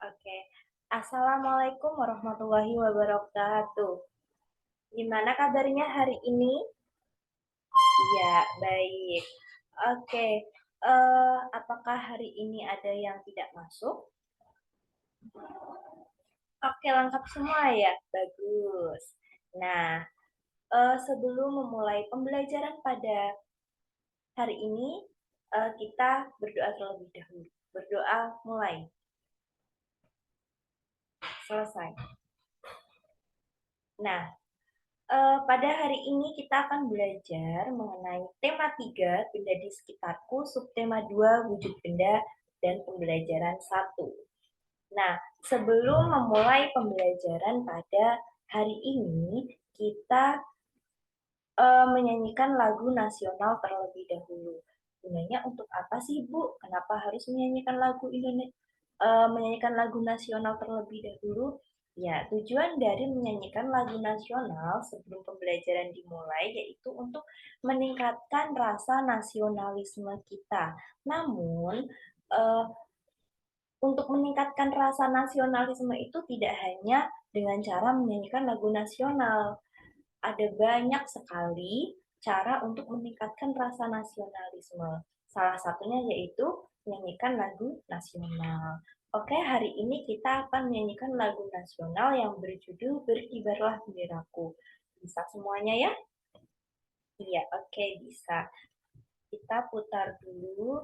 Oke. Assalamualaikum warahmatullahi wabarakatuh. Gimana kabarnya hari ini? Iya, baik. Oke. Apakah hari ini ada yang tidak masuk? Oke, lengkap semua ya. Bagus. Nah, sebelum memulai pembelajaran pada hari ini, kita berdoa terlebih dahulu. Berdoa mulai. Selesai. Nah, pada hari ini kita akan belajar mengenai tema 3 benda di sekitarku, subtema 2 wujud benda, dan pembelajaran 1. Nah, sebelum memulai pembelajaran pada hari ini, kita menyanyikan lagu nasional terlebih dahulu. Gunanya untuk apa sih, Bu? Kenapa harus menyanyikan lagu Indonesia? Menyanyikan lagu nasional terlebih dahulu? Ya, tujuan dari menyanyikan lagu nasional sebelum pembelajaran dimulai yaitu untuk meningkatkan rasa nasionalisme kita. Namun, eh, untuk meningkatkan rasa nasionalisme itu tidak hanya dengan cara menyanyikan lagu nasional. Ada banyak sekali cara untuk meningkatkan rasa nasionalisme. Salah satunya yaitu menyanyikan lagu nasional. Oke, hari ini kita akan menyanyikan lagu nasional yang berjudul Berkibarlah Benderaku. Bisa semuanya ya? Iya, oke, bisa. Kita putar dulu.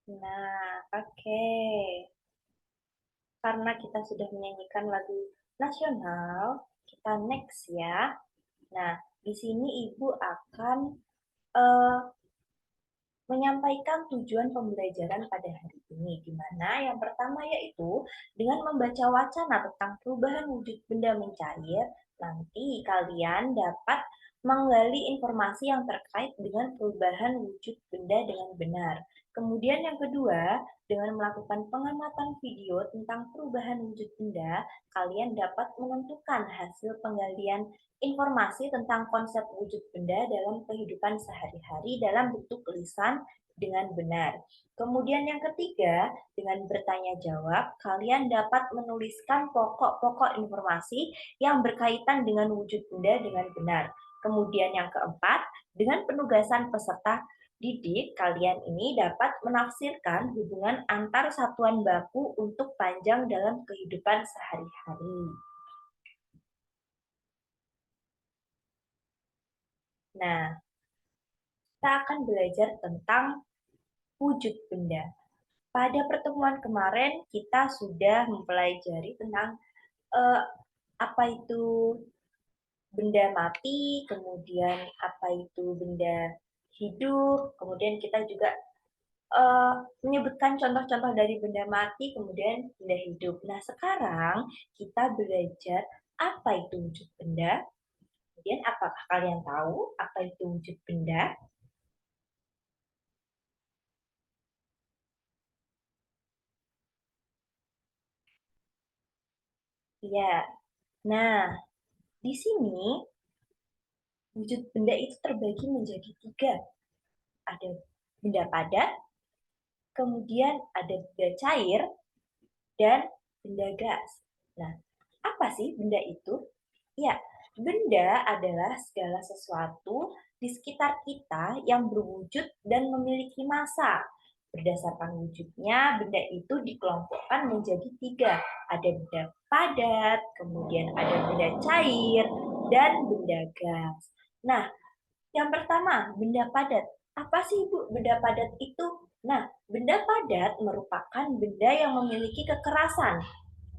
Nah, oke. Karena kita sudah menyanyikan lagu nasional, kita next ya. Nah, di sini Ibu akan eh, menyampaikan tujuan pembelajaran pada hari ini, di mana yang pertama yaitu dengan membaca wacana tentang perubahan wujud benda mencair, nanti kalian dapat menggali informasi yang terkait dengan perubahan wujud benda dengan benar. Kemudian yang kedua, dengan melakukan pengamatan video tentang perubahan wujud benda, kalian dapat menentukan hasil penggalian informasi tentang konsep wujud benda dalam kehidupan sehari-hari dalam bentuk lisan dengan benar. Kemudian yang ketiga, dengan bertanya jawab, kalian dapat menuliskan pokok-pokok informasi yang berkaitan dengan wujud benda dengan benar. Kemudian yang keempat, dengan penugasan peserta didik, kalian ini dapat menafsirkan hubungan antar satuan baku untuk panjang dalam kehidupan sehari-hari. Nah, kita akan belajar tentang wujud benda. Pada pertemuan kemarin kita sudah mempelajari tentang uh, apa itu benda mati, kemudian apa itu benda hidup, kemudian kita juga menyebutkan contoh-contoh dari benda mati, kemudian benda hidup. Nah, sekarang kita belajar apa itu wujud benda? Kemudian apakah kalian tahu apa itu wujud benda? Iya. Nah, di sini wujud benda itu terbagi menjadi tiga. Ada benda padat, kemudian ada benda cair, dan benda gas. Nah, apa sih benda itu? Ya, benda adalah segala sesuatu di sekitar kita yang berwujud dan memiliki massa. Berdasarkan wujudnya, benda itu dikelompokkan menjadi tiga. Ada benda padat, kemudian ada benda cair, dan benda gas. Nah, yang pertama, benda padat. Apa sih, Bu, benda padat itu? Nah, benda padat merupakan benda yang memiliki kekerasan,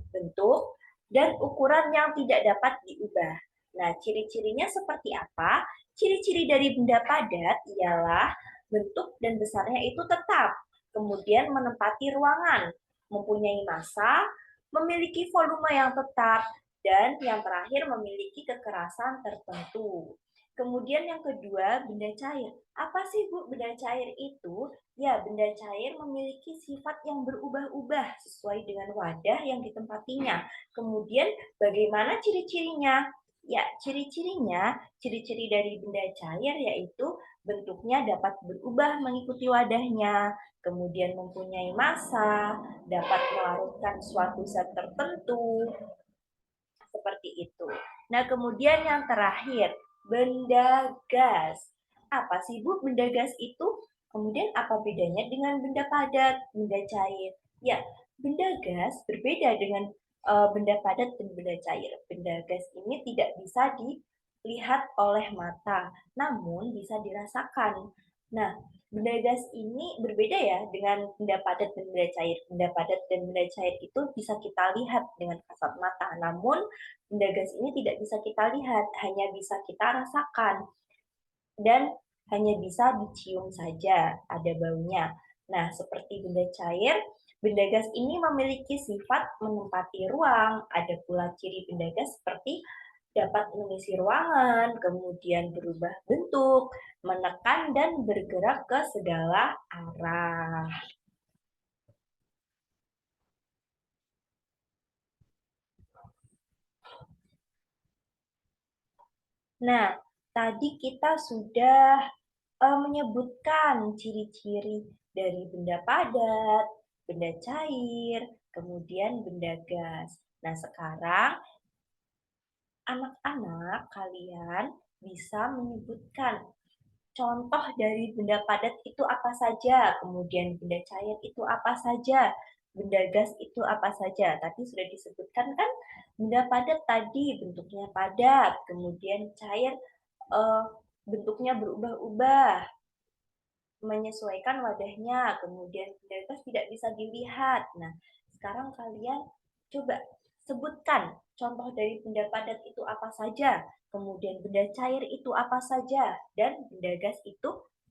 bentuk, dan ukuran yang tidak dapat diubah. Nah, ciri-cirinya seperti apa? Ciri-ciri dari benda padat ialah bentuk dan besarnya itu tetap, kemudian menempati ruangan, mempunyai massa, memiliki volume yang tetap, dan yang terakhir memiliki kekerasan tertentu. Kemudian yang kedua, benda cair. Apa sih, Bu, benda cair itu? Ya, benda cair memiliki sifat yang berubah-ubah sesuai dengan wadah yang ditempatinya. Kemudian bagaimana ciri-cirinya? Ya, ciri-ciri dari benda cair yaitu bentuknya dapat berubah mengikuti wadahnya, kemudian mempunyai massa, dapat melarutkan suatu zat tertentu, seperti itu. Nah, kemudian yang terakhir, benda gas. Apa sih, Bu, benda gas itu? Kemudian apa bedanya dengan benda padat, benda cair? Ya, benda gas berbeda dengan benda padat dan benda cair. Benda gas ini tidak bisa dilihat oleh mata, namun bisa dirasakan. Nah, benda gas ini berbeda ya dengan benda padat dan benda cair. Benda padat dan benda cair itu bisa kita lihat dengan kasat mata, namun benda gas ini tidak bisa kita lihat, hanya bisa kita rasakan dan hanya bisa dicium saja, ada baunya. Nah, seperti benda cair, benda gas ini memiliki sifat menempati ruang. Ada pula ciri benda gas seperti dapat mengisi ruangan, kemudian berubah bentuk, menekan dan bergerak ke segala arah. Nah, tadi kita sudah menyebutkan ciri-ciri dari benda padat, benda cair, kemudian benda gas. Nah, sekarang anak-anak kalian bisa menyebutkan contoh dari benda padat itu apa saja, kemudian benda cair itu apa saja, benda gas itu apa saja. Tadi sudah disebutkan kan, benda padat tadi bentuknya padat, kemudian cair eh, bentuknya berubah-ubah, menyesuaikan wadahnya, kemudian benda gas tidak bisa dilihat. Nah, sekarang kalian coba sebutkan contoh dari benda padat itu apa saja, kemudian benda cair itu apa saja, dan benda gas itu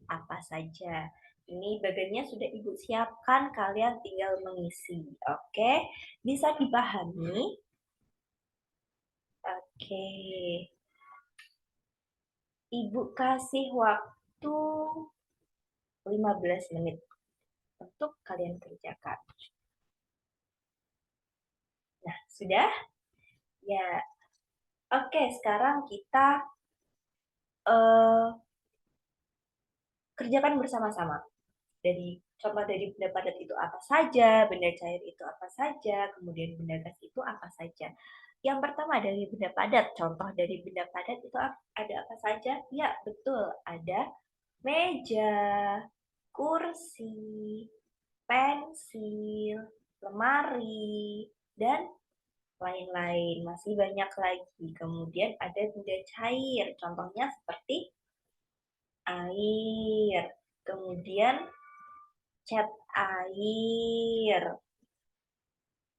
apa saja. Ini bagannya sudah Ibu siapkan, kalian tinggal mengisi. Oke, bisa dipahami? Oke, Ibu kasih waktu 15 menit untuk kalian kerjakan. Nah, sudah? Ya, oke. Sekarang kita eh, kerjakan bersama-sama. Dari contoh dari benda padat itu apa saja, benda cair itu apa saja, kemudian benda gas itu apa saja. Yang pertama dari benda padat, contoh dari benda padat itu ada apa saja? Ya, betul. Ada meja, kursi, pensil, lemari, dan lain-lain. Masih banyak lagi. Kemudian ada benda cair, contohnya seperti air. Kemudian cat air.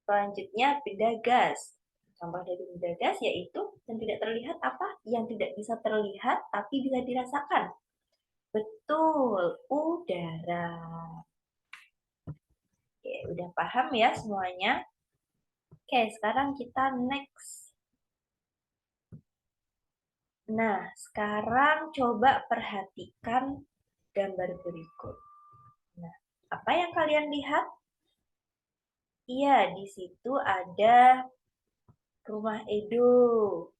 Selanjutnya benda gas. Contoh dari benda gas yaitu yang tidak terlihat apa? Yang tidak bisa terlihat tapi bisa dirasakan. Betul, udara. Oke, udah paham ya semuanya? Oke, sekarang kita next. Nah, sekarang coba perhatikan gambar berikut. Nah, apa yang kalian lihat? Iya, di situ ada rumah Edo.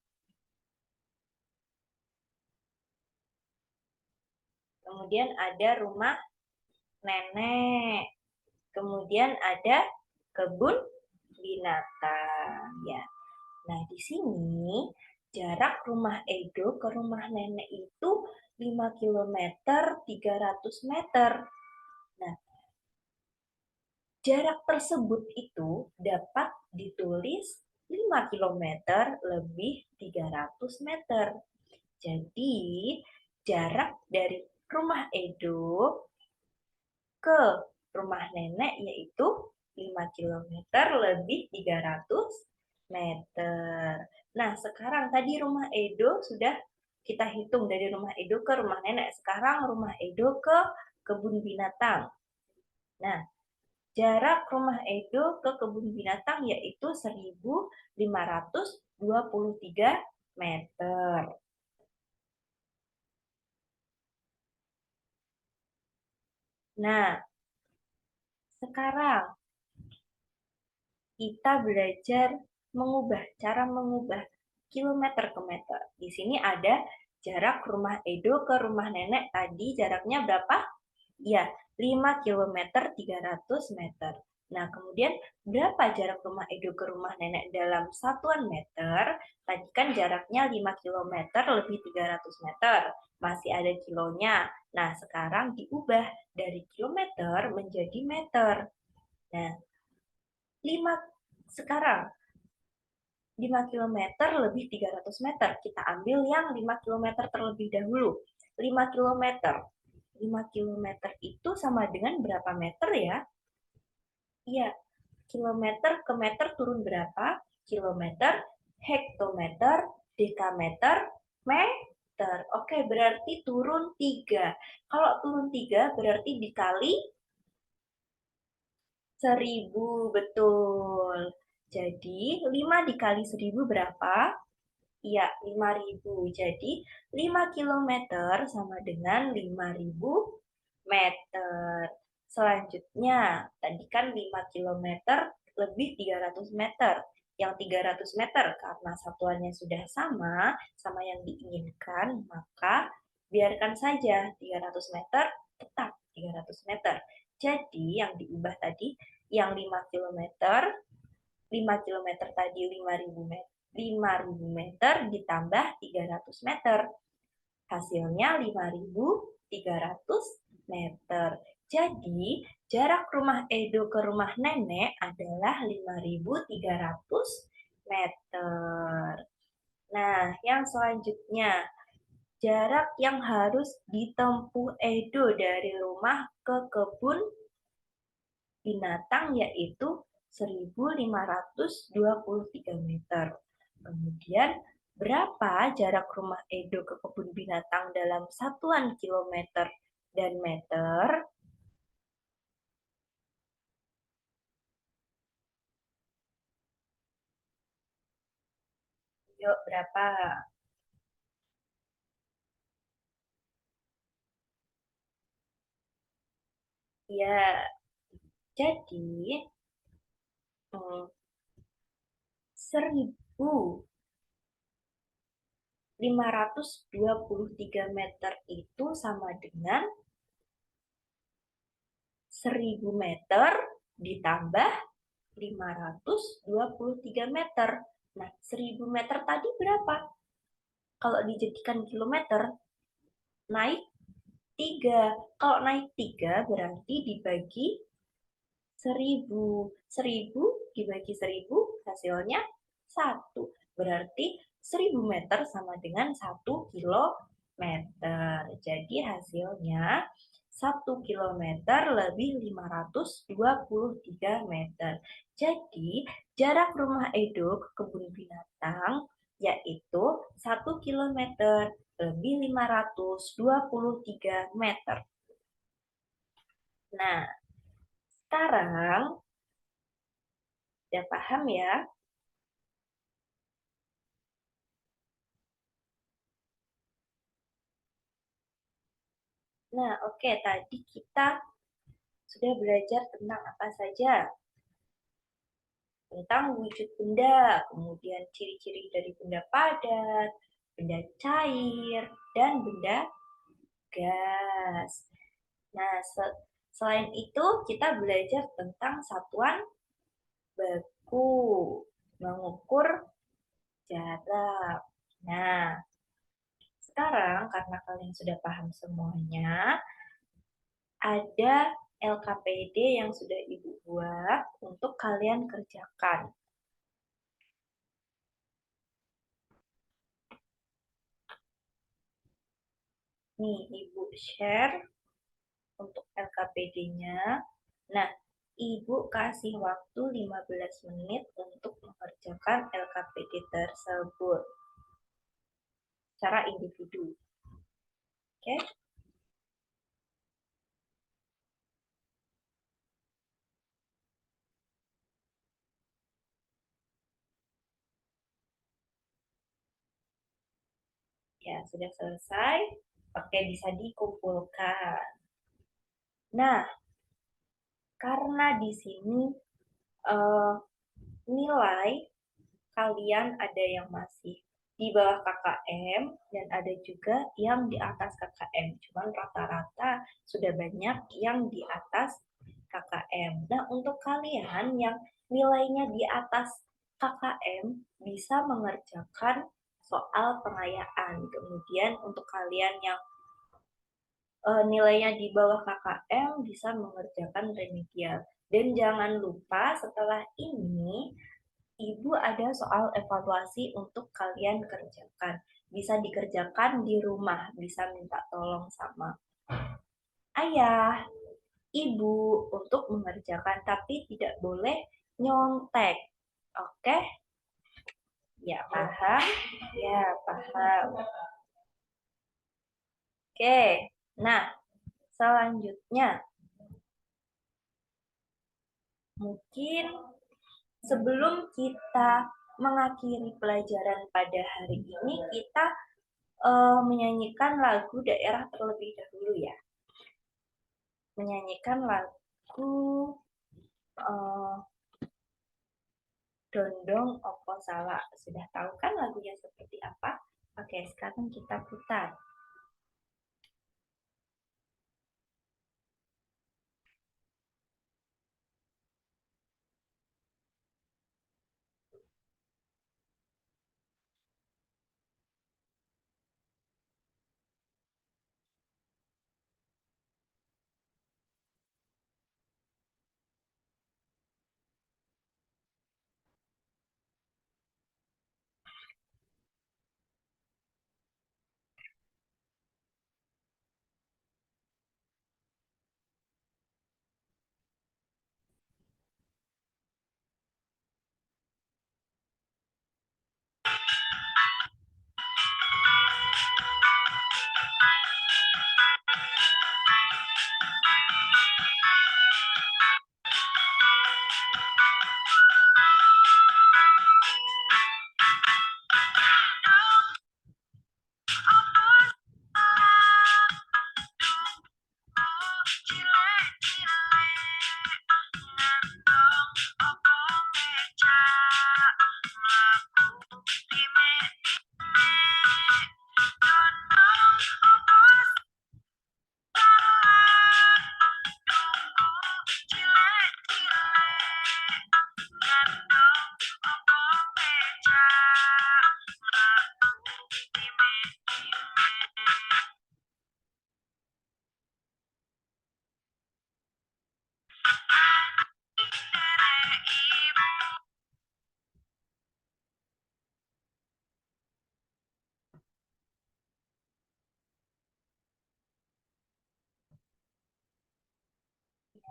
Kemudian ada rumah nenek. Kemudian ada kebun binatang. Ya. Nah, di sini jarak rumah Edo ke rumah nenek itu 5 km 300 meter. Nah, jarak tersebut itu dapat ditulis 5 km lebih 300 meter. Jadi, jarak dari rumah Edo ke rumah nenek yaitu 5 km lebih 300 meter. Nah, sekarang tadi rumah Edo sudah kita hitung dari rumah Edo ke rumah nenek. Sekarang rumah Edo ke kebun binatang. Nah, jarak rumah Edo ke kebun binatang yaitu 1.523 meter. Nah, sekarang kita belajar cara mengubah kilometer ke meter. Di sini ada jarak rumah Edo ke rumah nenek tadi jaraknya berapa? Ya, 5 km 300 meter. Nah, kemudian berapa jarak rumah Edo ke rumah nenek dalam satuan meter? Tadi kan jaraknya 5 km lebih 300 meter. Masih ada kilonya. Nah, sekarang diubah dari kilometer menjadi meter. Nah, 5 sekarang 5 km lebih 300 meter. Kita ambil yang 5 km terlebih dahulu. 5 km. 5 km itu sama dengan berapa meter ya? Iya, kilometer ke meter turun berapa? Kilometer, hektometer, dekameter, meter. Oke, berarti turun 3. Kalau turun 3 berarti dikali 1.000, betul. Jadi, 5 dikali 1.000 berapa? Iya, 5.000. Jadi, 5 km sama dengan 5.000 meter. Selanjutnya, tadi kan 5 km lebih 300 meter. Yang 300 meter karena satuannya sudah sama yang diinginkan, maka biarkan saja 300 meter tetap 300 meter. Jadi yang diubah tadi yang 5 km, 5 km tadi 5.000 meter ditambah 300 meter. Hasilnya 5.300 meter. Jadi, jarak rumah Edo ke rumah nenek adalah 5.300 meter. Nah, yang selanjutnya, jarak yang harus ditempuh Edo dari rumah ke kebun binatang yaitu 1.523 meter. Kemudian, berapa jarak rumah Edo ke kebun binatang dalam satuan kilometer dan meter? Yuk, berapa? Ya, jadi 1.523 meter itu sama dengan 1.000 meter ditambah 523 meter. Nah, 1.000 meter tadi berapa? Kalau dijadikan kilometer, naik 3. Kalau naik 3 berarti dibagi 1.000. 1.000 dibagi 1.000 hasilnya 1. Berarti 1.000 meter sama dengan 1 kilometer. Jadi hasilnya 1 kilometer lebih 523 meter. Jadi jarak rumah Edo ke kebun binatang yaitu 1 kilometer lebih 523 meter. Nah, sekarang udah paham ya? Nah, oke, tadi kita sudah belajar tentang apa saja? Tentang wujud benda, kemudian ciri-ciri dari benda padat, benda cair, dan benda gas. Nah, selain itu kita belajar tentang satuan baku, mengukur jarak. Nah, sekarang karena kalian sudah paham semuanya, ada LKPD yang sudah Ibu buat untuk kalian kerjakan. Nih, Ibu share untuk LKPD-nya. Nah, Ibu kasih waktu 15 menit untuk mengerjakan LKPD tersebut secara individu. Oke? Ya, sudah selesai. Oke, bisa dikumpulkan. Nah, karena di sini uh, nilai kalian ada yang masih di bawah KKM dan ada juga yang di atas KKM. Cuman rata-rata sudah banyak yang di atas KKM. Nah, untuk kalian yang nilainya di atas KKM bisa mengerjakan soal pengayaan. Kemudian untuk kalian yang nilainya di bawah KKM bisa mengerjakan remedial. Dan jangan lupa setelah ini Ibu ada soal evaluasi untuk kalian kerjakan. Bisa dikerjakan di rumah, bisa minta tolong sama ayah, ibu untuk mengerjakan, tapi tidak boleh nyontek. Oke? Ya, paham? Ya, paham. Oke. Nah, selanjutnya mungkin sebelum kita mengakhiri pelajaran pada hari ini, kita menyanyikan lagu daerah terlebih dahulu ya. Menyanyikan lagu uh, Dondong Opo Salah. Sudah tahu kan lagunya seperti apa? Oke, sekarang kita putar.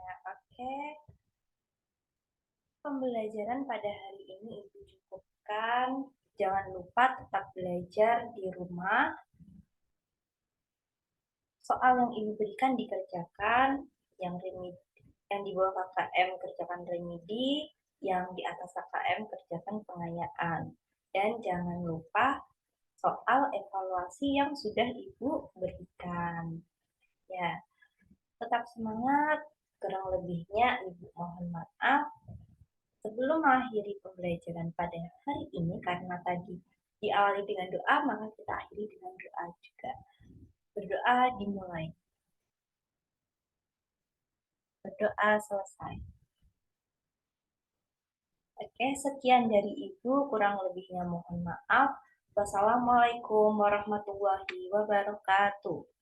Ya, oke. Pembelajaran pada hari ini Ibu cukupkan. Jangan lupa tetap belajar di rumah. Soal yang Ibu berikan dikerjakan, yang di bawah KKM kerjakan remedi, yang di atas KKM kerjakan pengayaan. Dan jangan lupa soal evaluasi yang sudah Ibu berikan. Ya, tetap semangat. Kurang lebihnya Ibu mohon maaf. Sebelum mengakhiri pembelajaran pada hari ini, karena tadi diawali dengan doa, maka kita akhiri dengan doa juga. Berdoa dimulai. Berdoa selesai. Oke, sekian dari Ibu, kurang lebihnya mohon maaf. Wassalamualaikum warahmatullahi wabarakatuh.